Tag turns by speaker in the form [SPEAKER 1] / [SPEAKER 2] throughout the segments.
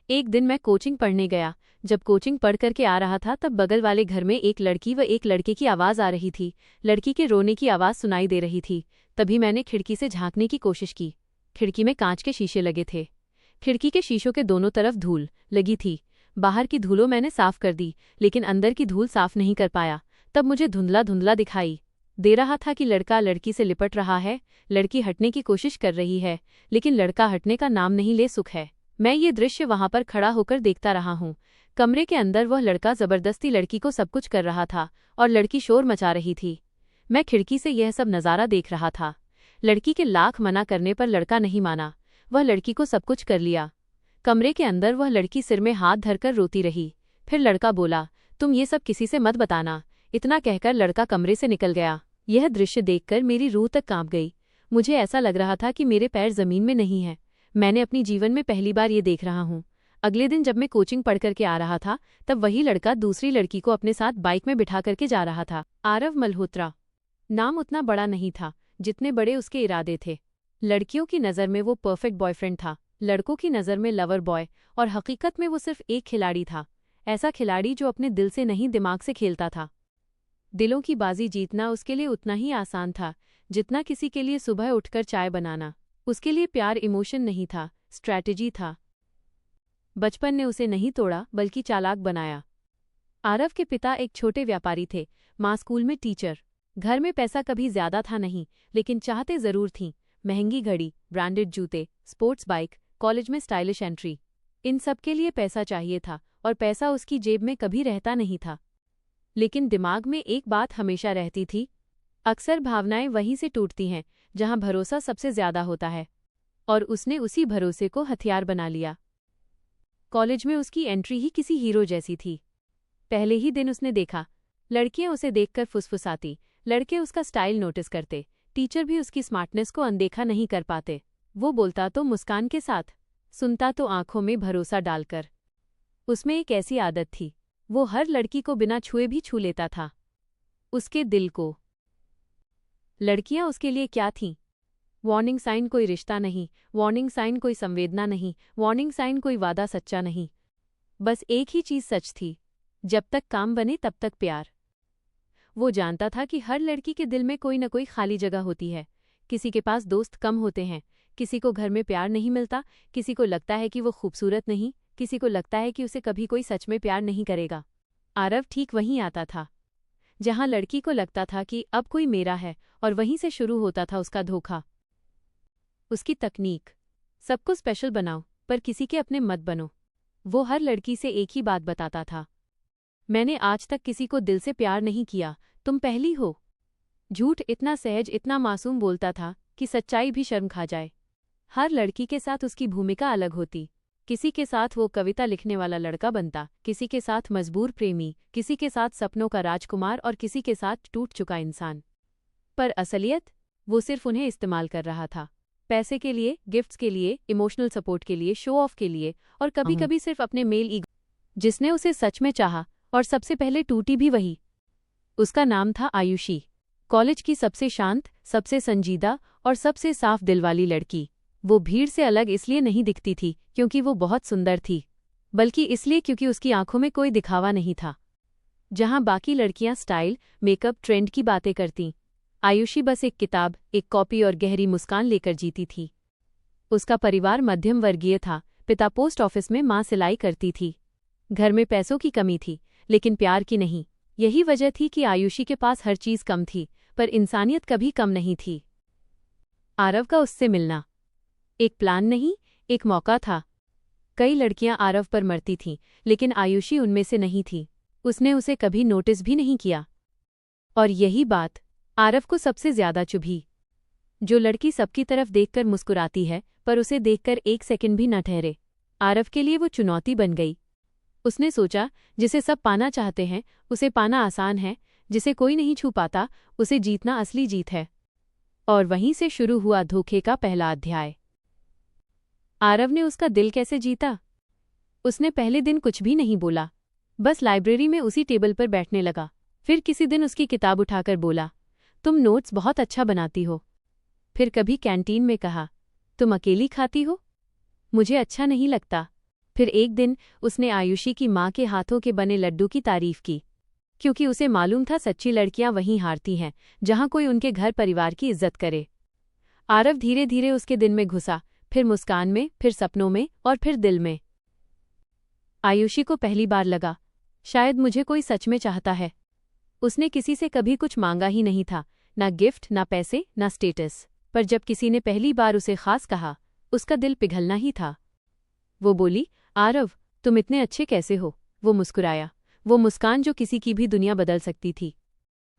[SPEAKER 1] एक दिन मैं कोचिंग पढ़ने गया। जब कोचिंग पढ़ करके आ रहा था तब बगल वाले घर में एक लड़की व एक लड़के की आवाज़ आ रही थी। लड़की के रोने की आवाज़ सुनाई दे रही थी। तभी मैंने खिड़की से झांकने की कोशिश की। खिड़की में कांच के शीशे लगे थे। खिड़की के शीशों के दोनों तरफ धूल लगी थी। बाहर की धूलों मैंने साफ कर दी, लेकिन अंदर की धूल साफ नहीं कर पाया। तब मुझे धुंधला धुंधला दिखाई दे रहा था कि लड़का लड़की से लिपट रहा है। लड़की हटने की कोशिश कर रही है, लेकिन लड़का हटने का नाम नहीं ले सुख है। मैं ये दृश्य वहां पर खड़ा होकर देखता रहा हूँ। कमरे के अंदर वह लड़का जबरदस्ती लड़की को सब कुछ कर रहा था और लड़की शोर मचा रही थी। मैं खिड़की से यह सब नज़ारा देख रहा था। लड़की के लाख मना करने पर लड़का नहीं माना। वह लड़की को सब कुछ कर लिया। कमरे के अंदर वह लड़की सिर में हाथ धरकर रोती रही। फिर लड़का बोला, तुम ये सब किसी से मत बताना। इतना कहकर लड़का कमरे से निकल गया। यह दृश्य देखकर मेरी रूह तक कांप गई। मुझे ऐसा लग रहा था कि मेरे पैर जमीन में नहीं हैं। मैंने अपनी जीवन में पहली बार ये देख रहा हूँ। अगले दिन जब मैं कोचिंग पढ़ करके आ रहा था तब वही लड़का दूसरी लड़की को अपने साथ बाइक में बिठा करके जा रहा था। आरव मल्होत्रा नाम उतना बड़ा नहीं था जितने बड़े उसके इरादे थे। लड़कियों की नज़र में वो परफेक्ट बॉयफ्रेंड था, लड़कों की नज़र में लवर बॉय, और हकीकत में वो सिर्फ एक खिलाड़ी था। ऐसा खिलाड़ी जो अपने दिल से नहीं दिमाग से खेलता था। दिलों की बाजी जीतना उसके लिए उतना ही आसान था जितना किसी के लिए सुबह उठकर चाय बनाना। उसके लिए प्यार इमोशन नहीं था, स्ट्रैटेजी था। बचपन ने उसे नहीं तोड़ा बल्कि चालाक बनाया। आरव के पिता एक छोटे व्यापारी थे, माँ स्कूल में टीचर। घर में पैसा कभी ज्यादा था नहीं, लेकिन चाहते जरूर थीं। महंगी घड़ी, ब्रांडेड जूते, स्पोर्ट्स बाइक, कॉलेज में स्टाइलिश एंट्री, इन सब के लिए पैसा चाहिए था और पैसा उसकी जेब में कभी रहता नहीं था। लेकिन दिमाग में एक बात हमेशा रहती थी, अक्सर भावनाएं वहीं से टूटती हैं जहां भरोसा सबसे ज्यादा होता है। और उसने उसी भरोसे को हथियार बना लिया। कॉलेज में उसकी एंट्री ही किसी हीरो जैसी थी। पहले ही दिन उसने देखा, लड़कियां उसे देखकर फुसफुसाती, लड़के उसका स्टाइल नोटिस करते, टीचर भी उसकी स्मार्टनेस को अनदेखा नहीं कर पाते। वो बोलता तो मुस्कान के साथ, सुनता तो आंखों में भरोसा डालकर। उसमें एक ऐसी आदत थी, वो हर लड़की को बिना छुए भी छू लेता था, उसके दिल को। लड़कियां उसके लिए क्या थीं? वार्निंग साइन कोई रिश्ता नहीं, वार्निंग साइन कोई संवेदना नहीं, वार्निंग साइन कोई वादा सच्चा नहीं। बस एक ही चीज सच थी, जब तक काम बने तब तक प्यार। वो जानता था कि हर लड़की के दिल में कोई न कोई खाली जगह होती है। किसी के पास दोस्त कम होते हैं, किसी को घर में प्यार नहीं मिलता, किसी को लगता है कि वो खूबसूरत नहीं, किसी को लगता है कि उसे कभी कोई सच में प्यार नहीं करेगा। आरव ठीक वहीं आता था जहां लड़की को लगता था कि अब कोई मेरा है, और वहीं से शुरू होता था उसका धोखा। उसकी तकनीक, सबको स्पेशल बनाओ पर किसी के अपने मत बनो। वो हर लड़की से एक ही बात बताता था, मैंने आज तक किसी को दिल से प्यार नहीं किया, तुम पहली हो। झूठ इतना सहज, इतना मासूम बोलता था कि सच्चाई भी शर्म खा जाए। हर लड़की के साथ उसकी भूमिका अलग होती। किसी के साथ वो कविता लिखने वाला लड़का बनता, किसी के साथ मजबूर प्रेमी, किसी के साथ सपनों का राजकुमार और किसी के साथ टूट चुका इंसान। पर असलियत, वो सिर्फ उन्हें इस्तेमाल कर रहा था, पैसे के लिए, गिफ्ट्स के लिए, इमोशनल सपोर्ट के लिए, शो ऑफ के लिए, और कभी कभी सिर्फ अपने मेल ईगो। जिसने उसे सच में चाहा और सबसे पहले टूटी भी वही। उसका नाम था आयुषी, कॉलेज की सबसे शांत, सबसे संजीदा और सबसे साफ दिल वाली लड़की। वो भीड़ से अलग इसलिए नहीं दिखती थी क्योंकि वो बहुत सुंदर थी, बल्कि इसलिए क्योंकि उसकी आंखों में कोई दिखावा नहीं था। जहां बाकी लड़कियां स्टाइल, मेकअप, ट्रेंड की बातें करतीं, आयुषी बस एक किताब, एक कॉपी और गहरी मुस्कान लेकर जीती थी। उसका परिवार मध्यम वर्गीय था, पिता पोस्ट ऑफिस में, मां सिलाई करती थी। घर में पैसों की कमी थी, लेकिन प्यार की नहीं। यही वजह थी कि आयुषी के पास हर चीज कम थी, पर इंसानियत कभी कम नहीं थी। आरव का उससे मिलना एक प्लान नहीं, एक मौका था। कई लड़कियां आरव पर मरती थीं, लेकिन आयुषी उनमें से नहीं थी। उसने उसे कभी नोटिस भी नहीं किया। और यही बात आरव को सबसे ज्यादा चुभी। जो लड़की सबकी तरफ देखकर मुस्कुराती है पर उसे देखकर एक सेकंड भी न ठहरे, आरव के लिए वो चुनौती बन गई। उसने सोचा, जिसे सब पाना चाहते हैं उसे पाना आसान है, जिसे कोई नहीं छू पाता उसे जीतना असली जीत है। और वहीं से शुरू हुआ धोखे का पहला अध्याय। आरव ने उसका दिल कैसे जीता? उसने पहले दिन कुछ भी नहीं बोला, बस लाइब्रेरी में उसी टेबल पर बैठने लगा। फिर किसी दिन उसकी किताब उठाकर बोला, तुम नोट्स बहुत अच्छा बनाती हो। फिर कभी कैंटीन में कहा, तुम अकेली खाती हो? मुझे अच्छा नहीं लगता। फिर एक दिन उसने आयुषी की माँ के हाथों के बने लड्डू की तारीफ की, क्योंकि उसे मालूम था सच्ची लड़कियां वहीं हारती हैं जहां कोई उनके घर परिवार की इज्जत करे। आरव धीरे धीरे उसके दिन में घुसा, फिर मुस्कान में, फिर सपनों में और फिर दिल में। आयुषी को पहली बार लगा, शायद मुझे कोई सच में चाहता है। उसने किसी से कभी कुछ मांगा ही नहीं था, ना गिफ्ट, ना पैसे, ना स्टेटस। पर जब किसी ने पहली बार उसे खास कहा, उसका दिल पिघलना ही था। वो बोली, आरव, तुम इतने अच्छे कैसे हो? वो मुस्कुराया, वो मुस्कान जो किसी की भी दुनिया बदल सकती थी।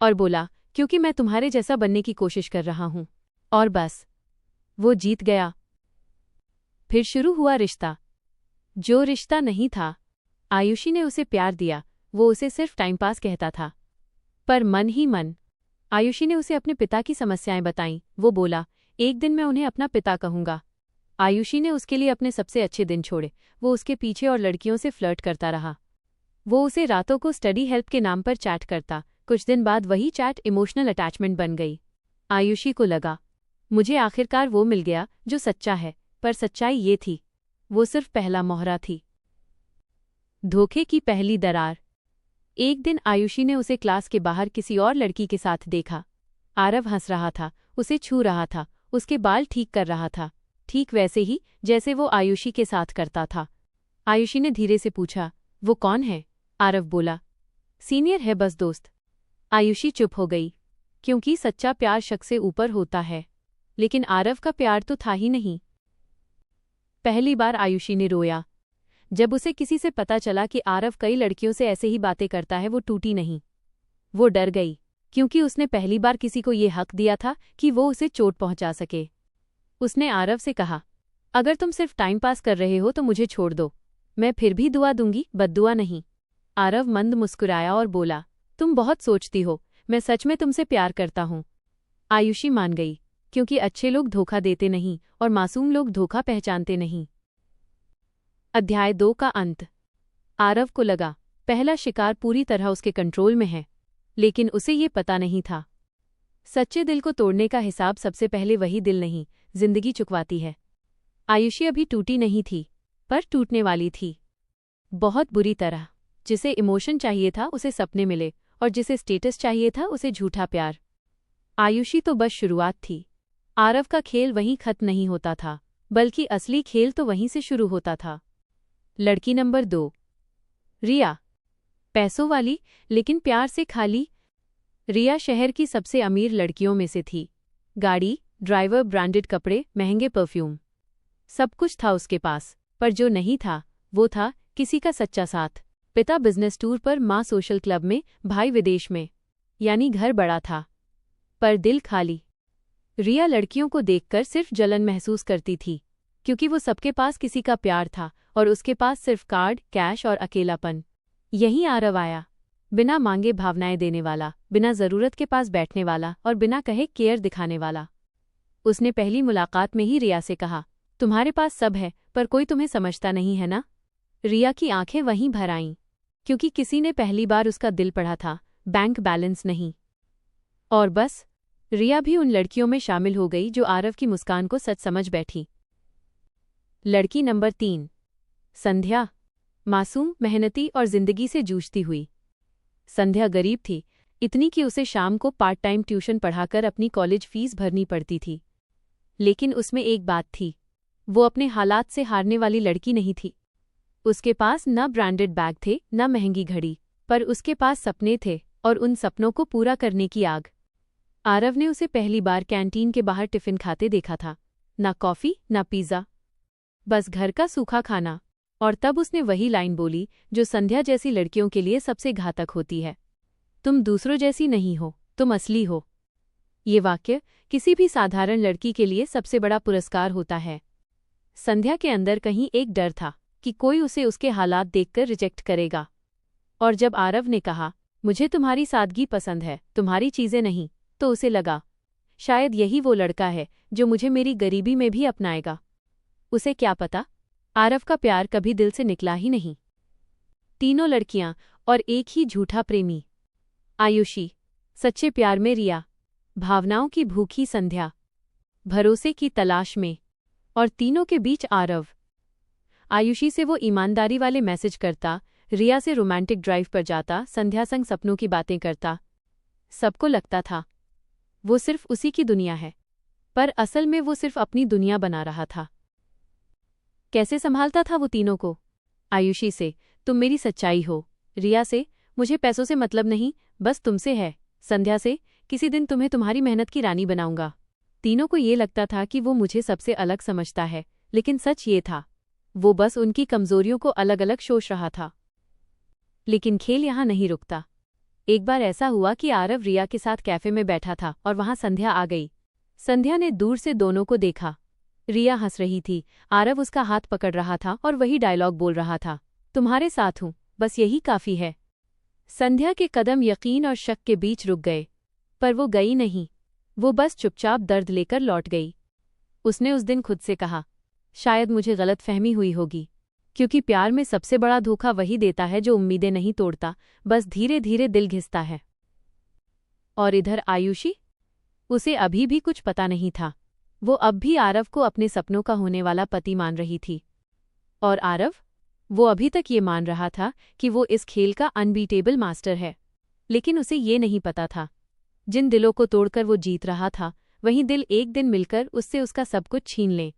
[SPEAKER 1] और बोला, क्योंकि मैं तुम्हारे जैसा बनने की कोशिश कर रहा हूं। और बस, वो जीत गया। फिर शुरू हुआ रिश्ता, जो रिश्ता नहीं था। आयुषी ने उसे प्यार दिया, वो उसे सिर्फ टाइम पास कहता था, पर मन ही मन। आयुषी ने उसे अपने पिता की समस्याएं बताईं। वो बोला, एक दिन मैं उन्हें अपना पिता कहूंगा। आयुषी ने उसके लिए अपने सबसे अच्छे दिन छोड़े। वो उसके पीछे और लड़कियों से फ्लर्ट करता रहा। वो उसे रातों को स्टडी हेल्प के नाम पर चैट करता। कुछ दिन बाद वही चैट इमोशनल अटैचमेंट बन गई। आयुषी को लगा, मुझे आखिरकार वो मिल गया जो सच्चा है। पर सच्चाई ये थी, वो सिर्फ पहला मोहरा थी। धोखे की पहली दरार। एक दिन आयुषी ने उसे क्लास के बाहर किसी और लड़की के साथ देखा। आरव हंस रहा था, उसे छू रहा था, उसके बाल ठीक कर रहा था, ठीक वैसे ही जैसे वो आयुषी के साथ करता था। आयुषी ने धीरे से पूछा, वो कौन है? आरव बोला, सीनियर है बस दोस्त। आयुषी चुप हो गई, क्योंकि सच्चा प्यार शक से ऊपर होता है। लेकिन आरव का प्यार तो था ही नहीं। पहली बार आयुषी ने रोया। जब उसे किसी से पता चला कि आरव कई लड़कियों से ऐसे ही बातें करता है, वो टूटी नहीं। वो डर गई, क्योंकि उसने पहली बार किसी को ये हक दिया था कि वो उसे चोट पहुंचा सके। उसने आरव से कहा, अगर तुम सिर्फ टाइम पास कर रहे हो तो मुझे छोड़ दो, मैं फिर भी दुआ दूंगी, बद्दुआ नहीं। आरव मंद मुस्कुराया और बोला, तुम बहुत सोचती हो, मैं सच में तुमसे प्यार करता हूं। आयुषी मान गई, क्योंकि अच्छे लोग धोखा देते नहीं और मासूम लोग धोखा पहचानते नहीं। अध्याय 2 का अंत। आरव को लगा, पहला शिकार पूरी तरह उसके कंट्रोल में है, लेकिन उसे ये पता नहीं था, सच्चे दिल को तोड़ने का हिसाब सबसे पहले वही दिल नहीं, जिंदगी चुकवाती है। आयुषी अभी टूटी नहीं थी, पर टूटने वाली थी, बहुत बुरी तरह। जिसे इमोशन चाहिए था उसे सपने मिले, और जिसे स्टेटस चाहिए था उसे झूठा प्यार। आयुषी तो बस शुरुआत थी। आरव का खेल वहीं खत्म नहीं होता था, बल्कि असली खेल तो वहीं से शुरू होता था। लड़की नंबर 2, रिया। पैसों वाली, लेकिन प्यार से खाली। रिया शहर की सबसे अमीर लड़कियों में से थी। गाड़ी, ड्राइवर, ब्रांडेड कपड़े, महंगे परफ्यूम, सब कुछ था उसके पास। पर जो नहीं था, वो था किसी का सच्चा साथ। पिता बिजनेस टूर पर, माँ सोशल क्लब में, भाई विदेश में। यानी घर बड़ा था, पर दिल खाली। रिया लड़कियों को देखकर सिर्फ जलन महसूस करती थी, क्योंकि वो सबके पास किसी का प्यार था और उसके पास सिर्फ कार्ड, कैश और अकेलापन। यहीं आरव आया, बिना मांगे भावनाएं देने वाला, बिना जरूरत के पास बैठने वाला और बिना कहे केयर दिखाने वाला। उसने पहली मुलाकात में ही रिया से कहा, तुम्हारे पास सब है, पर कोई तुम्हें समझता नहीं है ना? रिया की आंखें वहीं भर आईं, क्योंकि किसी ने पहली बार उसका दिल पढ़ा था, बैंक बैलेंस नहीं। और बस, रिया भी उन लड़कियों में शामिल हो गई जो आरव की मुस्कान को सच समझ बैठी। लड़की नंबर 3, संध्या। मासूम, मेहनती और जिंदगी से जूझती हुई। संध्या गरीब थी, इतनी कि उसे शाम को पार्ट टाइम ट्यूशन पढ़ाकर अपनी कॉलेज फीस भरनी पड़ती थी। लेकिन उसमें एक बात थी, वो अपने हालात से हारने वाली लड़की नहीं थी। उसके पास न ब्रांडेड बैग थे, न महंगी घड़ी, पर उसके पास सपने थे, और उन सपनों को पूरा करने की आग। आरव ने उसे पहली बार कैंटीन के बाहर टिफिन खाते देखा था। ना कॉफी, ना पिज़्ज़ा, बस घर का सूखा खाना। और तब उसने वही लाइन बोली जो संध्या जैसी लड़कियों के लिए सबसे घातक होती है, तुम दूसरों जैसी नहीं हो, तुम असली हो। ये वाक्य किसी भी साधारण लड़की के लिए सबसे बड़ा पुरस्कार होता है। संध्या के अंदर कहीं एक डर था कि कोई उसे उसके हालात देखकर रिजेक्ट करेगा। और जब आरव ने कहा, मुझे तुम्हारी सादगी पसंद है, तुम्हारी चीजें नहीं, तो उसे लगा, शायद यही वो लड़का है जो मुझे मेरी गरीबी में भी अपनाएगा। उसे क्या पता, आरव का प्यार कभी दिल से निकला ही नहीं। तीनों लड़कियां और एक ही झूठा प्रेमी। आयुषी, सच्चे प्यार में रिया, भावनाओं की भूखी संध्या, भरोसे की तलाश में, और तीनों के बीच आरव। आयुषी से वो ईमानदारी वाले मैसेज करता, रिया से रोमांटिक ड्राइव पर जाता, संध्या संग सपनों की बातें करता। सबको लगता था वो सिर्फ उसी की दुनिया है, पर असल में वो सिर्फ अपनी दुनिया बना रहा था। कैसे संभालता था वो तीनों को? आयुषी से, तुम मेरी सच्चाई हो। रिया से, मुझे पैसों से मतलब नहीं, बस तुमसे है। संध्या से, किसी दिन तुम्हें तुम्हारी मेहनत की रानी बनाऊंगा। तीनों को ये लगता था कि वो मुझे सबसे अलग समझता है, लेकिन सच ये था, वो बस उनकी कमजोरियों को अलग अलग सोच रहा था। लेकिन खेल यहाँ नहीं रुकता। एक बार ऐसा हुआ कि आरव रिया के साथ कैफे में बैठा था और वहां संध्या आ गई। संध्या ने दूर से दोनों को देखा। रिया हंस रही थी, आरव उसका हाथ पकड़ रहा था और वही डायलॉग बोल रहा था, तुम्हारे साथ हूं, बस यही काफी है। संध्या के कदम यकीन और शक के बीच रुक गए, पर वो गई नहीं। वो बस चुपचाप दर्द लेकर लौट गई। उसने उस दिन खुद से कहा, शायद मुझे गलतफहमी हुई होगी, क्योंकि प्यार में सबसे बड़ा धोखा वही देता है जो उम्मीदें नहीं तोड़ता, बस धीरे धीरे दिल घिसता है। और इधर आयुषी, उसे अभी भी कुछ पता नहीं था। वो अब भी आरव को अपने सपनों का होने वाला पति मान रही थी। और आरव, वो अभी तक ये मान रहा था कि वो इस खेल का अनबीटेबल मास्टर है। लेकिन उसे ये नहीं पता था, जिन दिलों को तोड़कर वो जीत रहा था, वहीं दिल एक दिन मिलकर उससे उसका सब कुछ छीन लें।